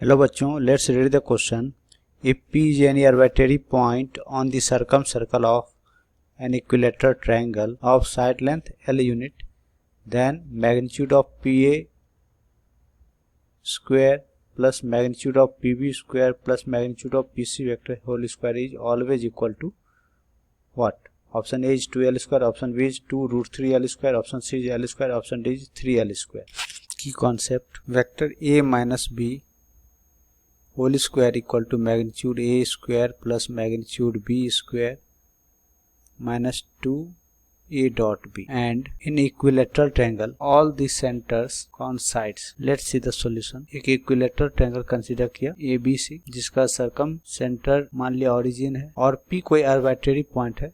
Hello बच्चों, let's read the question. If P is any arbitrary point on the circumcircle of an equilateral triangle of side length L unit, then magnitude of PA square plus magnitude of PB square plus magnitude of PC vector whole square is always equal to what? Option A is 2L square, option B is 2 root 3L square, option C is L square, option D is 3L square. Key concept: vector A minus B whole square equal to magnitude A square plus magnitude B square minus 2A dot B, and in equilateral triangle all the centers coincides. Let's see the solution. एक equilateral triangle consider किया ABC जिसका circum centre मान लिया origin है और P कोई arbitrary point है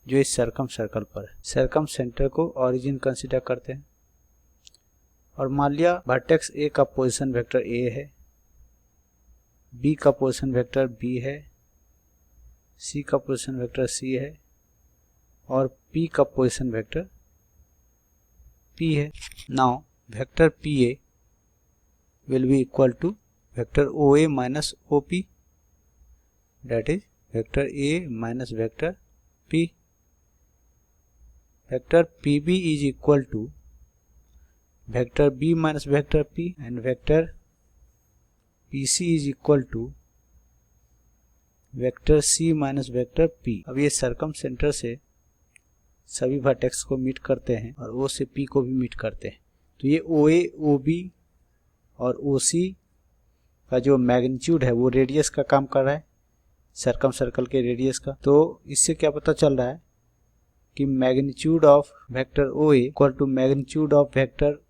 जो इस सर्कम सर्कल पर है. सर्कम सेंटर को ओरिजिन कंसीडर करते हैं और मान लिया वर्टेक्स A का पोजीशन वेक्टर A है, B का पोजीशन वेक्टर B है, C का पोजीशन वेक्टर C है और P का पोजीशन वेक्टर P है. Now vector PA will be equal to vector OA minus OP, that is vector A minus vector P. Vector PB is equal to vector B minus vector P and vector PC is equal to vector C minus vector P. अब ये circum centre से सभी vertex को meet करते हैं और O से P को भी मीट करते हैं, तो ये OA, OB और OC का जो मैग्नीट्यूड है वो रेडियस का काम कर रहा है, सर्कम सर्कल के रेडियस का. तो इससे क्या पता चल रहा है कि magnitude of vector OA equal to magnitude of vector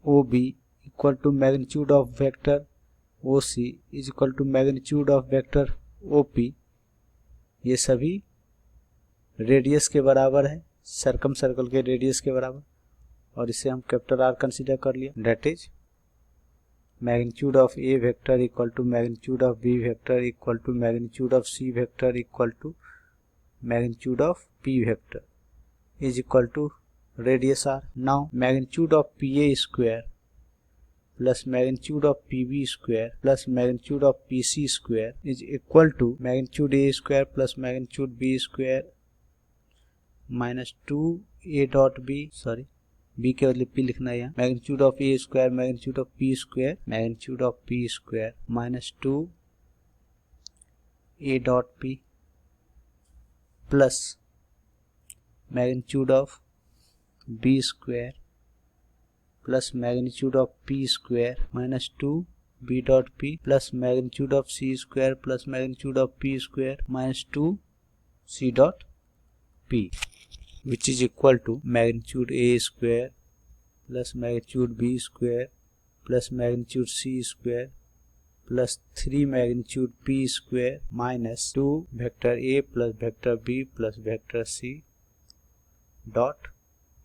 OB equal to magnitude of vector OC is equal to magnitude of vector OP. ये सभी रेडियस के बराबर है, सर्कम सर्कल के रेडियस के बराबर, और इसे हम कैपिटल R कंसीडर कर लिया. That is magnitude of A vector equal to magnitude of B vector equal to magnitude of C vector equal to magnitude of P vector is equal to radius R. Now magnitude of PA square plus magnitude of PB square plus magnitude of PC square is equal to magnitude A square plus magnitude B square minus 2A dot B, sorry B के बदले P लिखना है यहाँ, magnitude of A square magnitude of P square magnitude of P square minus 2A dot P plus magnitude of B square plus magnitude of P square minus 2B dot P plus magnitude of C square plus magnitude of P square minus 2C dot P, which is equal to magnitude A square plus magnitude B square plus magnitude C square plus 3 magnitude P square minus 2 vector A plus vector B plus vector C dot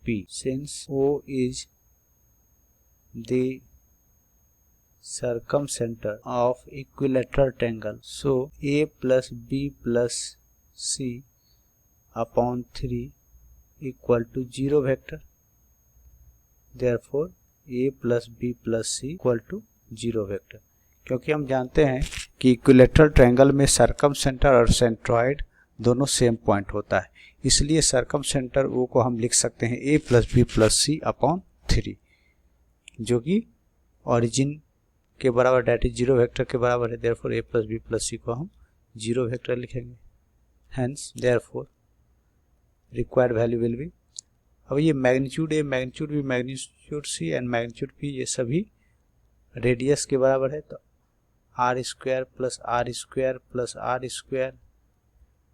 P. Since O is the circumcenter of equilateral triangle, so A plus B plus C upon 3 equal to 0 vector. Therefore A plus B plus C equal to 0 vector. क्योंकि हम जानते हैं कि equilateral triangle में circum centre और centroid दोनों same point होता है, इसलिए सर्कम सेंटर O को हम लिख सकते हैं A plus B plus C upon 3, जो कि ओरिजिन के बराबर, डेट इज 0 वेक्टर के बराबर है. Therefore A plus B plus C को हम 0 वेक्टर लिखेंगे. Hence therefore required value will be, अब ये magnitude A magnitude B magnitude C and magnitude P ये सभी रेडियस के बराबर है, तो R square plus R square plus R square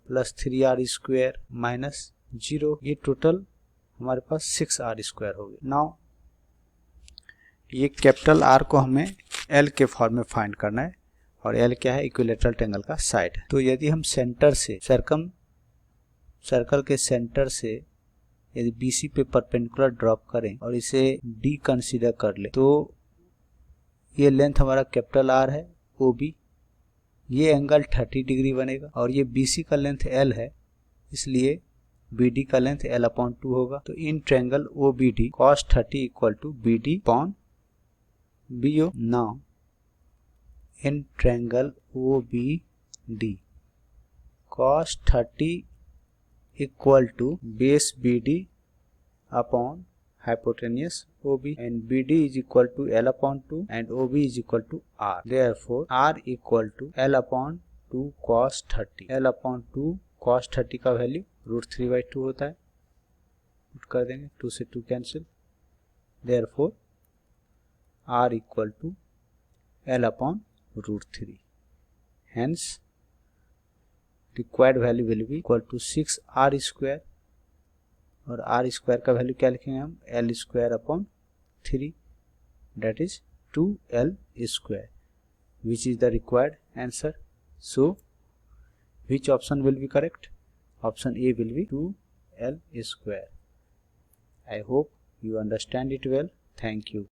plus 3R square minus 0, ये टोटल हमारे पास 6R स्क्वायर हो गया. नाउ ये कैपिटल R को हमें L के फॉर्म में फाइंड करना है और L क्या है? इक्विलेटरल ट्रायंगल का साइड. तो यदि हम सेंटर से सर्कल के सेंटर से यदि BC पे परपेंडिकुलर ड्रॉप करें और इसे D कंसीडर कर ले, तो ये लेंथ हमारा कैपिटल R है OB, ये एंगल 30 डिग्री बनेगा और ये BC का लेंथ L है, इसलिए BD का लेंथ L/2 होगा. तो in triangle OBD cos 30 equal to BD upon BO. Now in triangle OBD. Cos 30 equal to base BD upon hypotenuse OB, and BD is equal to L upon 2 and OB is equal to R. Therefore R equal to L upon 2 cos 30. L upon 2 cos 30 का value √3/2 होता है, put कर देंगे, 2 से 2 cancel. Therefore R equal to L upon √3. Hence required value will be equal to 6R square, और R square का value क्या लिखेंगे हम, L square upon 3, that is 2L square, which is the required answer. So which option will be correct? Option A will be 2L square. I hope you understand it well. Thank you.